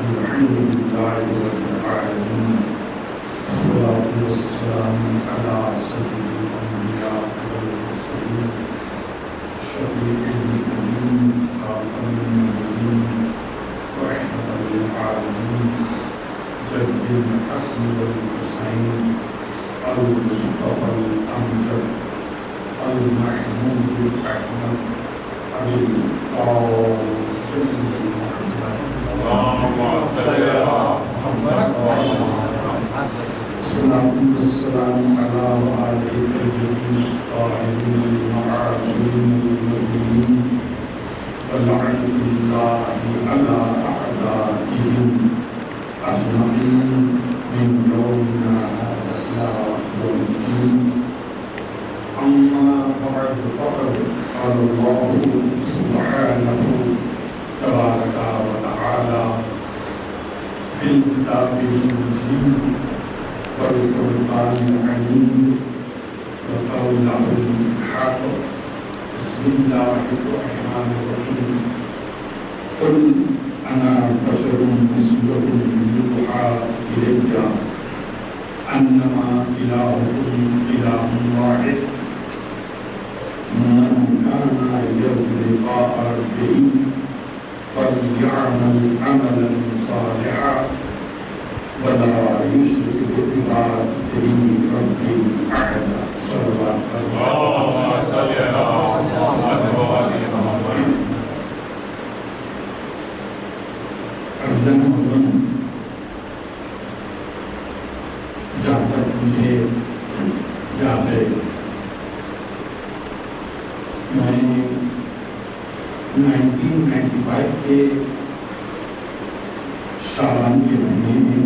الحمد لله رب العالمين والصلاة والسلام على سيد الأنبياء والمرسلين شفيع المؤمنين خاتم النبيين ورحمة للعالمين جد الحسن والحسين المصطفى الأمجد المحمود الأحمد أبي القاسم اللهم صل على محمد صلاة والسلام على آله الطيبين الطاهرين المعصومين المهديين ولعنة الله على أعدائهم أجمعين من يومنا هذا إلى يوم الدين. أما بعد فقد قال الله سبحانه تبارك وتعالى في الكتاب المجيد والقرآن الحكيم وقوله الحق. بسم الله الرحمن الرحيم. قل أنا بشر مثلكم يوحى إلي أنما إلهكم إله واحد من كان يرجو لقاء ربه فليعمل عملا صالحا ولا يشرك بعبادته ربه أحدا. صلوات اللهم صل على محمد وآل محمد. جہاں تک مجھے یاد ہے میں 1995 کے شعبان کے مہینے میں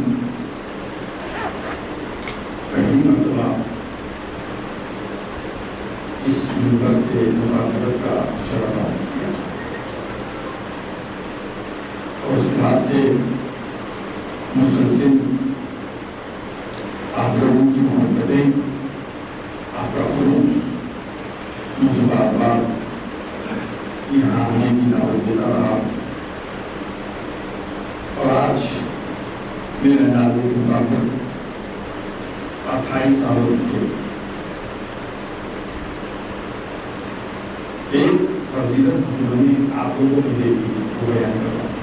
پہلی مرتبہ اس منبر سے مخاطبت کا شرف حاصل کیا اور اس کے بعد سے مسلسل آپ لوگوں کی محبتیں، آپ کا خلوص مجھے بار بار یہاں آنے کی دعوت دیتا رہا اور آج میرے اندازے کے مطابق 28 سال ہو چکے. ایک فضیلت جو میں نے آپ لوگوں کو دیکھی وہ بیان کر رہا ہوں.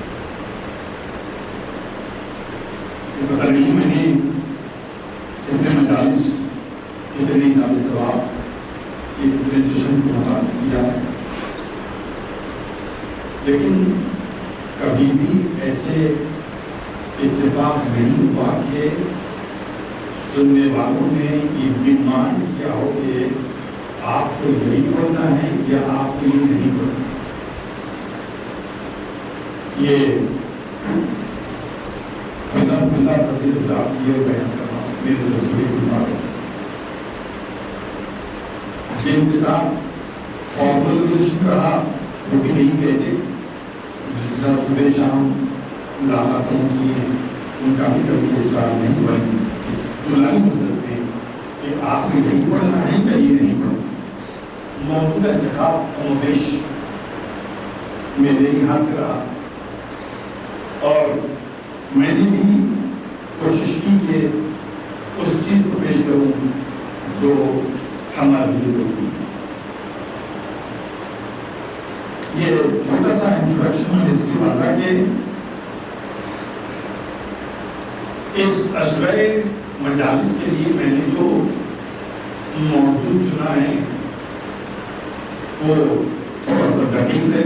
پتہ نہیں میں نے کتنے مجالس، کتنے اظہار ثواب، کتنے جشن کو مخاطب کیا ہے، لیکن کبھی بھی ایسے اتفاق نہیں ہوا کہ سننے والوں نے یہ ڈیمانڈ کیا ہو کہ آپ کو یہی پڑھنا ہے یا آپ کو یہ نہیں پڑھنا. یہ اللہ فضیلت آپ یہ بیان کر رہا ہوں میرے تجربے کے مطابق. یہ انتصاب فارمل رہا وہ بھی نہیں کہتے، صبح شام ملاقاتوں کی ان کا بھی کبھی اصرار نہیں ہوا اس طولانی مدت میں کہ آپ کو یہی پڑھنا ہے یا یہ نہیں پڑھنا. موجودہ انتخاب کم و بیش میرے ہی ہاتھ رہا اور میں نے بھی کوشش کی کہ اس چیز کو پیش کروں جو ہمارے لیے ضروری ہے. یہ چھوٹا سا انٹروڈکشن ہے اس کے بعد کہ اس عشرۂ مجالس کے لیے میں نے جو موضوع چنا ہے وہ تھوڑا سا جٹل ہے.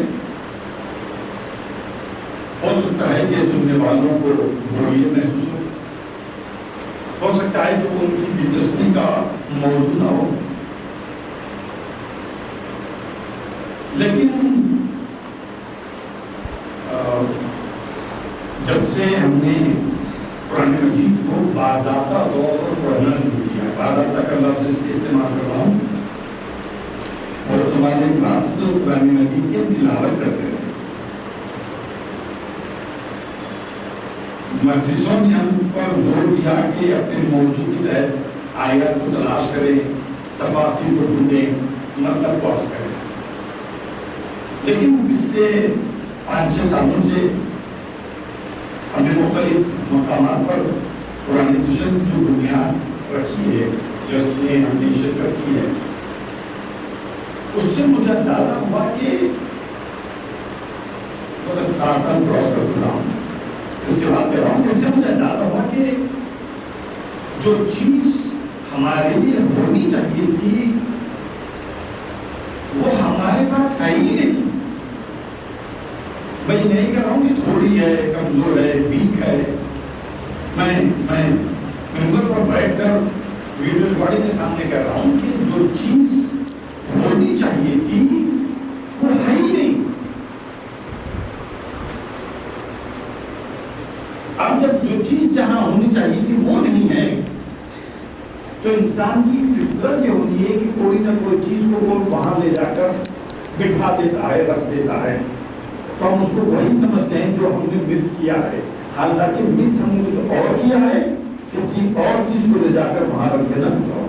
ہو سکتا ہے کہ سننے والوں کو بوریت محسوس ہو سکتا ہے کہ وہ ان کی دلچسپی کا موضوع نہ ہو، لیکن جب سے ہم نے قرآن مجید کو باضابطہ طور پر پڑھنا شروع کیا ہے، باضابطہ کا لفظ استعمال کر رہا ہوں، اور سماجی کلاس میں تو قرآن مجید کی تلاوت کرتے رہے. مجلسوں نے ہم پر زور دیا کہ اپنے موضوع کے تحت آیات کو تلاش کریں، تفاسیر کو ڈھونڈیں، مطلب کو عرض کریں. لیکن پچھلے 5-6 سالوں سے ہم نے مختلف مقامات پر قرآن سیشن کی بنیاد رکھی ہے جس میں ہم نے شرکت کی ہے، اس سے مجھے اندازہ ہوا کہ 7 سال کراس کر چکا ہوں، اس کے بعد کہہ رہا ہوں، اس سے مجھے اندازہ ہوا کہ جو چیز ہمارے لیے ہونی چاہیے تھی وہ ہمارے پاس ہے ہی نہیں۔ میں یہ نہیں کہہ رہا ہوں کہ تھوڑی ہے، کمزور ہے، ویک ہے، میں ممبر پر بیٹھ کر ویڈیو ریکارڈنگ کے سامنے کہہ رہا ہوں کہ جو چیز ہونی چاہیے تھی وہ ہے ہی نہیں۔ اب جب جو چیز جہاں ہونی چاہیے تھی وہ نہیں ہے تو انسان کی فطرت یہ ہوتی ہے کہ کوئی نہ کوئی چیز کو وہ وہاں لے جا کر بٹھا دیتا ہے، رکھ دیتا ہے، تو ہم اس کو وہی سمجھتے ہیں جو ہم نے مس کیا ہے، حالانکہ مس ہم نے کچھ اور کیا ہے، کسی اور چیز کو لے جا کر وہاں رکھ دینا کچھ اور۔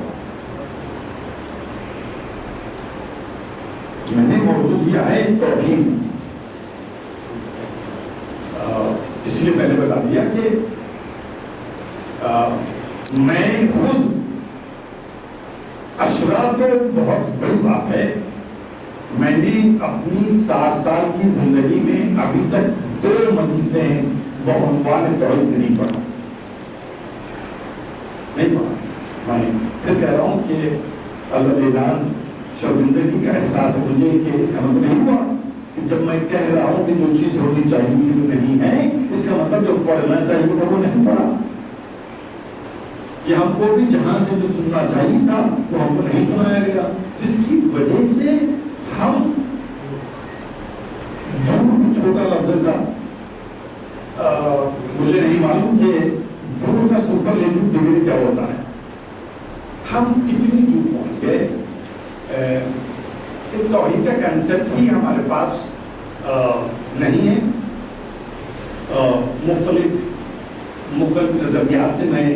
میں نے موضوع دیا ہے توہین، اس لیے میں نے بتا دیا کہ میں خود اشرا تو بہت بڑی بات ہے، میں نے اپنی 60 سال کی زندگی میں ابھی تک 2 مجلسیں بعنوان توحید نہیں پڑھا، میں پھر کہہ رہا ہوں کہ اعلان شرمندگی کا احساس ہے مجھے کہ اس کا مطلب نہیں ہوا کہ جب میں کہہ رہا ہوں کہ جو چیز ہونی چاہیے وہ نہیں ہے، اس کا مطلب جو پڑھنا چاہیے تھا وہ نہیں پڑھا، یہ ہم کو بھی جہاں سے جو سننا چاہیے تھا وہ ہم کو نہیں سنایا گیا، جس کی وجہ سے ہم دور، چھوٹا لفظ تھا، مجھے نہیں معلوم کہ دور کا سپرلیٹو ڈگری کیا ہوتا ہے، ہم کتنی دور پہنچ گئے۔ توحید کا کنسپٹ ہی ہمارے پاس نہیں ہے۔ مختلف نظریات سے میں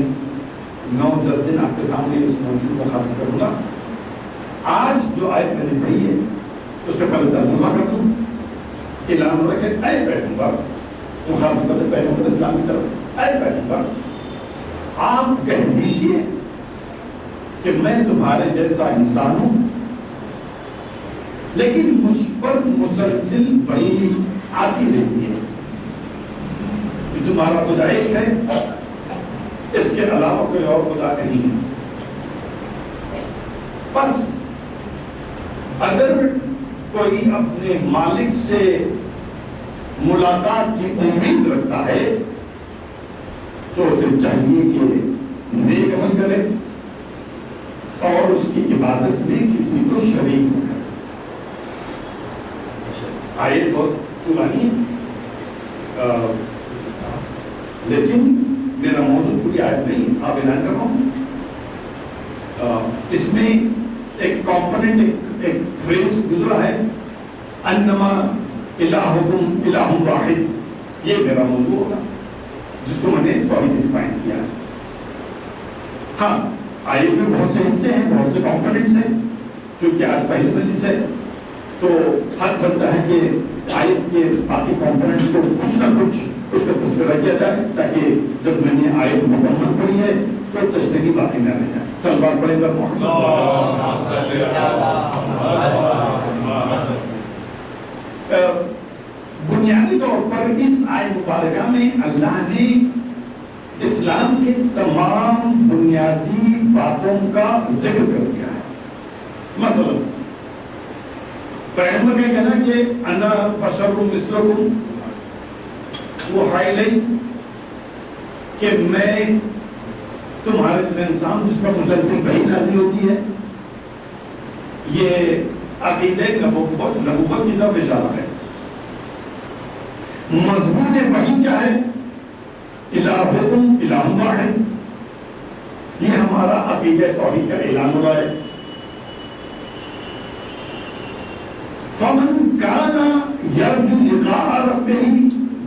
9-10 دن آپ کے سامنے اس موضوع کو ختم کروں گا۔ آج جو آیت میں نے پڑھی ہے اس کا پہلے ترجمہ کر دوں، اعلان ہوا کہ اے پیغمبر، مخاطب پیغمبر اسلام کی طرف، اے پیغمبر آپ کہہ دیجئے کہ میں تمہارے جیسا انسان ہوں، لیکن مجھ پر مسلسل وحی آتی رہتی ہے کہ تمہارا خدا ایک ہے، اس کے علاوہ کوئی اور خدا نہیں ہے۔ بس اگر کوئی اپنے مالک سے ملاقات کی امید رکھتا ہے تو اسے چاہیے کہ نیک عمل کرے اور اس کی عبادت میں کسی کو شریک نہ کرے۔ آیت بہت پرانی، لیکن میرا موضوع پوری آیت نہیں، صاحب اعلان کر رہا ہوں۔ اس میں ایک کمپوننٹ، ایک فریز گزرا ہے، انما الہکم الہ واحد، یہ میرا موضوع ہوگا جس کو میں نے توحید ڈیفائن کیا ہے۔ ہاں، آیت میں بہت سے حصے ہیں، بہت سے کمپوننٹس ہیں، چونکہ آج پہلی مجلس ہے تو حق بنتا ہے کہ آیت کے باقی کمپوننٹس کو کچھ نہ کچھ اس کا تذکرہ کیا جائے، تاکہ جب میں نے آیت مکمل پڑھی ہے تو تشنگی باقی نہ رہ جائے۔ سلوات پڑھیں گے محمد۔ بنیادی طور پر اس آیت مبارکہ میں اللہ نے اسلام کے تمام بنیادی باتوں کا ذکر کر دیا ہے۔ مثلا پیغمبر کا کہنا کہ انا بشر مثلکم وحی الی، کہ میں تمہارے جیسے انسان جس پر مسلسل وحی نازل ہوتی ہے، یہ عقیدہ نبوت کی طرف اشارہ ہے۔ مضمون وحی کیا ہے؟ الہکم الہ واحد، یہ ہمارا عقیدہ توحید کا اعلان ہوا ہے۔ فمن کان یرجو لقاء ربہ،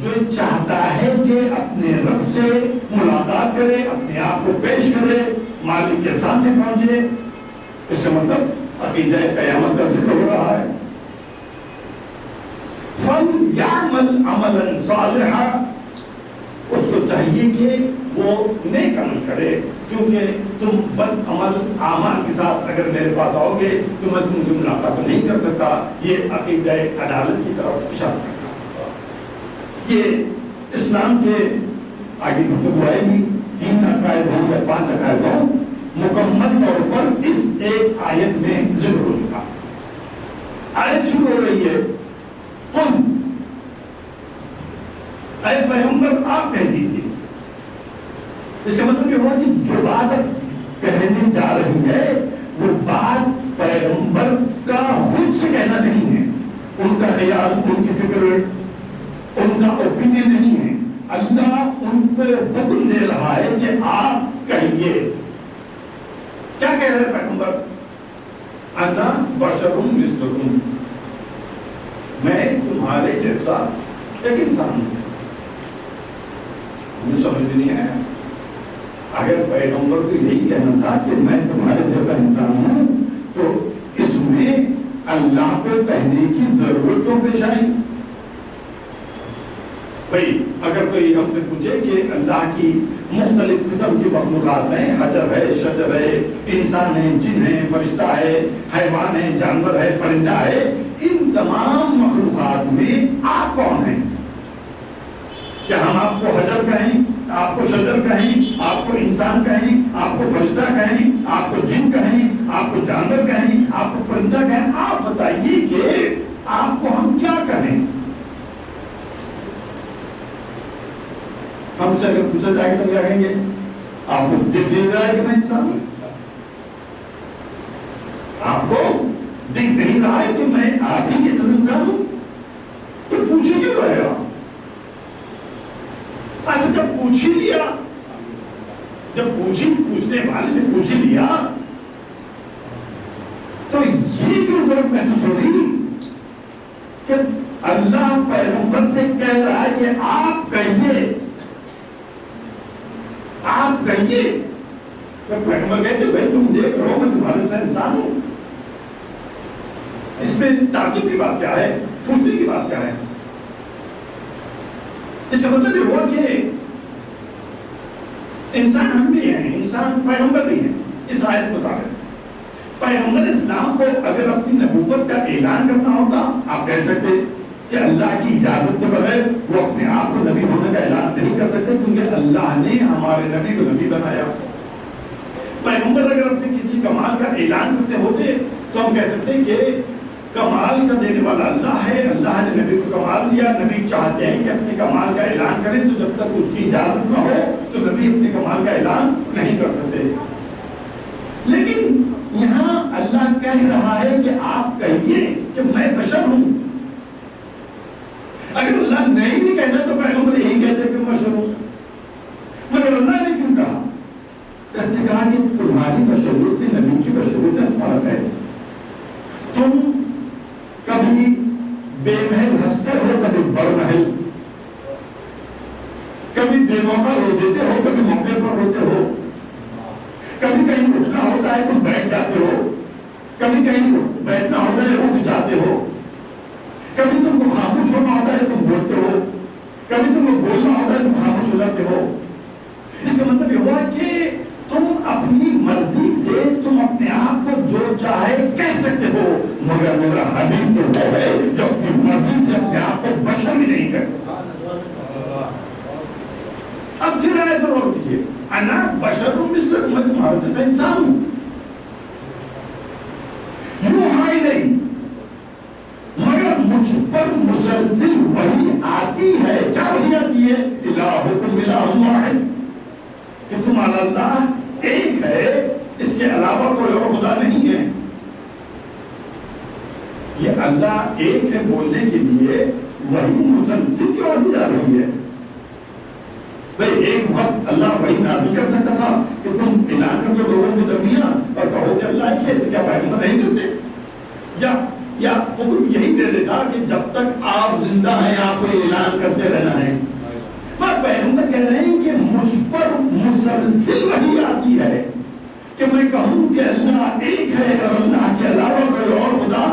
جو چاہتا ہے کہ اپنے رب سے ملاقات کرے، اپنے آپ کو پیش کرے، مالک کے سامنے پہنچے، اس کا مطلب عقیدہ قیامت کا ذکر ہو رہا ہے۔ فَلْيَعْمَلْ عَمَلًا صَالِحًا، اس کو چاہیے کہ وہ نیک عمل کرے، کیونکہ تم بد عمل اعمال کے ساتھ اگر میرے پاس آؤ گے تو میں تم سے ملاقات نہیں کر سکتا۔ یہ عقیدہ عدالت کی طرف اشارہ کرتا ہے۔ یہ اسلام کے آگے گفتگو آئے گی، 3 عقائد ہوں یا 5 عقائد ہوں، مکمل طور پر اس ایک آیت میں ذکر ہو چکا۔ آیت شروع ہو رہی ہے قل، اے پیغمبر آپ کہہ دیجیے۔ اس کا مطلب یہ ہوا کہ جو بات کہنے جا رہی ہے وہ بات پیغمبر کا خود سے کہنا نہیں ہے، ان کا خیال، ان کی فکر، ان کا اوپینین نہیں ہے۔ اللہ ان کو حکم دے رہا ہے کہ آپ کہیے۔ کیا کہہ رہے پیغمبر؟ انا بشر مثلکم، میں تمہارے جیسا ایک انسان ہوں۔ مجھے سمجھ نہیں آیا، اگر پیغمبر کو یہی کہنا تھا کہ میں تمہارے جیسا انسان ہوں تو اس میں اللہ کو کہنے کی ضرورت تو پیش آئی؟ بھائی اگر کوئی ہم سے پوچھے کہ اللہ کی مختلف قسم کی مخلوقات ہیں، حجر ہے، شجر ہے، انسان ہے، جن ہے، فرشتہ ہے، حیوان ہے، جانور ہے، پرندہ ہے، ان تمام مخلوقات میں آپ کون ہیں؟ کیا ہم آپ کو حجر کہیں، آپ کو شجر کہیں، آپ کو انسان کہیں، آپ کو فرشتہ کہیں، آپ کو جن کہیں، آپ کو جانور کہیں، آپ کو پرندہ کہیں؟ آپ بتائیے کہ آپ کو ہم کیا کہیں؟ ہم سے اگر پوچھا جائے تو کیا کہیں گے؟ آپ کو دکھ نہیں رہا ہے کہ میں انسان ہوں؟ آپ کو دکھ نہیں رہا ہے کہ میں آپ ہی کے جیسا انسان ہوں؟ تو پوچھے کیوں رہے گا؟ اچھا جب پوچھ ہی لیا، جب پوچھنے والے نے پوچھ ہی لیا تو یہ کیوں ضرورت محسوس ہو رہی کہ اللہ پیغمبر سے کہہ رہا ہے کہ آپ کہیے، آپ کہیے۔ پیغمبر کہتے بھائی تم دیکھ رہو میں تمہارے سے انسان ہوں، اس میں تعجب کی بات کیا ہے، پوچھنے کی بات کیا ہے؟ اس کا مطلب یہ ہوا کہ انسان ہم بھی ہیں، انسان پیغمبر بھی ہیں۔ اس آیت مطابق پیغمبر اسلام کو اگر اپنی نبوت کا اعلان کرنا ہوتا، آپ کہہ سکتے کہ اللہ کی اجازت کے بغیر وہ اپنے آپ کو نبی ہونے کا اعلان نہیں کر سکتے، کیونکہ اللہ نے ہمارے نبی کو نبی بنایا۔ پیغمبر اگر اپنے کسی کمال کا اعلان کرتے ہوتے تو ہم کہہ سکتے کہ کمال کا دینے والا اللہ ہے، اللہ نے نبی کو کمال دیا، نبی چاہتے ہیں کہ اپنے کمال کا اعلان کریں، تو جب تک اس کی اجازت نہ ہو تو نبی اپنے کمال کا اعلان نہیں کر سکتے۔ لیکن یہاں اللہ کہہ رہا ہے کہ آپ کہیے کہ میں بشر ہوں۔ اگر اللہ نہیں بھی کہتا تو پیغمبر یہی کہتے کہ بشر ہوں، مگر اللہ نے کیوں کہا؟ اس نے کہا کہ تمہاری بشریت میں نبی کی بشریت میں فرق ہے۔ تم کبھی بے محل ہنستے ہو، کبھی بر محل، کبھی بے موقع رو دیتے ہو، کبھی موقع پر روتے ہو، کبھی کہیں اٹھنا ہوتا ہے تم بیٹھ جاتے ہو، کبھی کہیں بیٹھنا ہوتا ہے اٹھ جاتے ہو، کبھی تم کو خاموش ہونا ہوتا ہے تم بولتے ہو، کبھی تم کو بولنا ہوتا ہے تم خاموش ہو جاتے ہو۔ اس کا مطلب یہ ہوا کہ تم اپنی مرضی سے تم اپنے آپ کو جو چاہے کہہ سکتے ہو، مگر میرا حبیب تو وہ ہے جو اپنی مرضی سے اپنے آپ کو بشر بھی نہیں کہہ سکتا۔ اب پھر آئے تو روک دیجیے، انا بشر مثلکم، میں تمہارے جیسا انسان ہوں۔ یوحیٰ الی، مگر مجھ پر مسلسل وحی آتی ہے۔ کیا وحی آتی ہے؟ الہکم الہ واحد، کہ تمہارا اللہ ایک ہے، اس کے علاوہ کوئی اور خدا نہیں ہے۔ یہ اللہ ایک ہے بولنے کے لیے وحی مسلسل کیوں آتی جا رہی ہے؟ بھئی ایک وقت اللہ وحی نازل کر سکتا تھا کہ تم اعلان کر دو لوگوں کے درمیان اور کہو کہ اللہ ایک ہے، تو کیا پیغمبر نہیں کرتے؟ یا حکم یہی دے دیتا کہ جب تک آپ زندہ ہیں آپ کو اعلان کرتے رہنا ہے؟ پیغمبر کہہ رہے ہیں کہ مجھ پر مسلسل وحی آتی ہے کہ میں کہوں کہ اللہ ایک ہے اور اللہ کے علاوہ کوئی اور خدا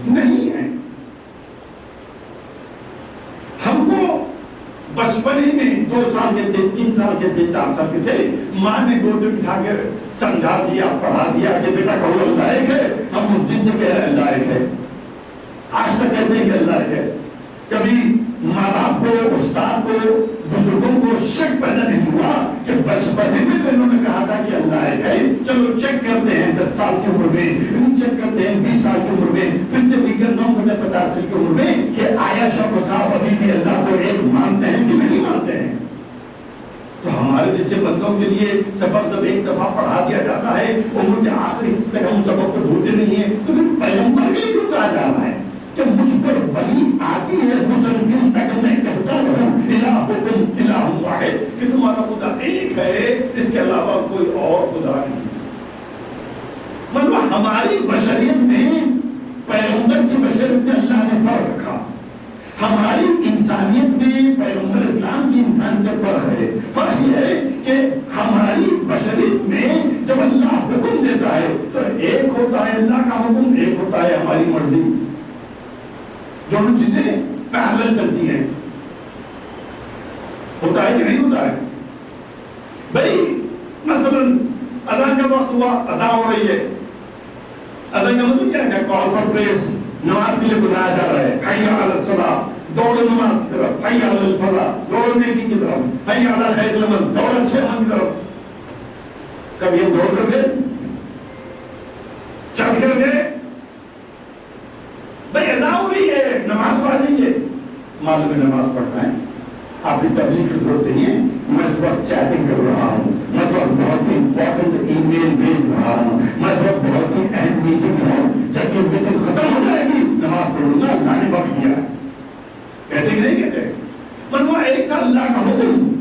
نہیں ہے۔ ہم کو بچپن ہی میں 2 سال کے تھے، 3 سال کے تھے، 4 سال کے تھے، ماں نے گود میں بٹھا کے سمجھا دیا، پڑھا دیا کہ بیٹا کہو اللہ ایک ہے. ہم اس دن سے کہہ رہے ہیں اللہ ایک ہے، آج تک کہتے ہیں کہ اللہ ایک ہے. کبھی ماں باپ کو، استاد کو، بزرگوں کو شک پیدا نہیں ہوا کہ بچپن میں تو انہوں نے کہا تھا کہ اللہ ایک ہے، چلو چیک کرتے ہیں 10 سال کی عمر میں، چیک کرتے ہیں 20 سال کی عمر میں، پھر سے بھی کرنا ہوں 50 سال کی عمر میں کہ آیا شب و صاحب ابھی بھی اللہ کو ایک مانتے ہیں کہ نہیں مانتے ہیں. تو ہمارے جیسے بندوں کے لیے سبق جب ایک دفعہ پڑھا دیا جاتا ہے، عمر کے آخری تک ہم سبق کو بھولتے نہیں ہیں، تو پھر پیغمبر بھی کیوں کہا جا رہا ہے کہ مجھ پر وحی آتی ہے مسلسل تک میں کہتا رہوں الہکم الہ واحد، کہ تمہارا خدا ایک ہے، اس کے علاوہ کوئی اور خدا نہیں. مطلب ہماری بشریت میں، پیغمبر کی بشریت میں اللہ نے فرق رکھا. ہماری انسانیت میں پیغمبر اسلام کی انسانیت میں فرق ہے. فرق یہ ہے کہ ہماری بشریت میں جب اللہ حکم دیتا ہے تو ایک ہوتا ہے اللہ کا حکم، ایک ہوتا ہے ہماری مرضی. دونوں چیزیں پیرلل چلتی ہیں. ہوتا ہے کہ نہیں ہوتا ہے؟ بھائی مثلا اذان کا وقت ہوا، اذان ہو رہی ہے، اذان کا مطلب کیا ہے؟ کال فار پریس، نماز کے لیے بلایا جا رہا ہے. حی علی الصلاۃ، دوڑو نماز کی طرف. حی علی الفلاح، دوڑو نیکی کی طرف. حی علی خیر العمل، دوڑو اچھے عمل کی طرف. کب یہ دوڑ کر گئے، چل کر گئے؟ بھائی اذان ہو رہی ہے، نماز پڑھ رہی ہے، معلوم ہے نماز پڑھنا ہے. آپ کی تبلیغ کی ضرورت نہیں ہے. میں اس وقت چیٹنگ کر رہا ہوں، میں اس وقت بہت ہی امپورٹنٹ ای میل بھیج رہا ہوں، میں اس وقت بہت ہی اہم میٹنگ میں ہوں، جب یہ میٹنگ ختم ہو جائے گی نماز پڑھوں گا، اللہ نے وقت دیا. کہتے کہ نہیں کہتے؟ مطلب ایک تھا اللہ کا حکم،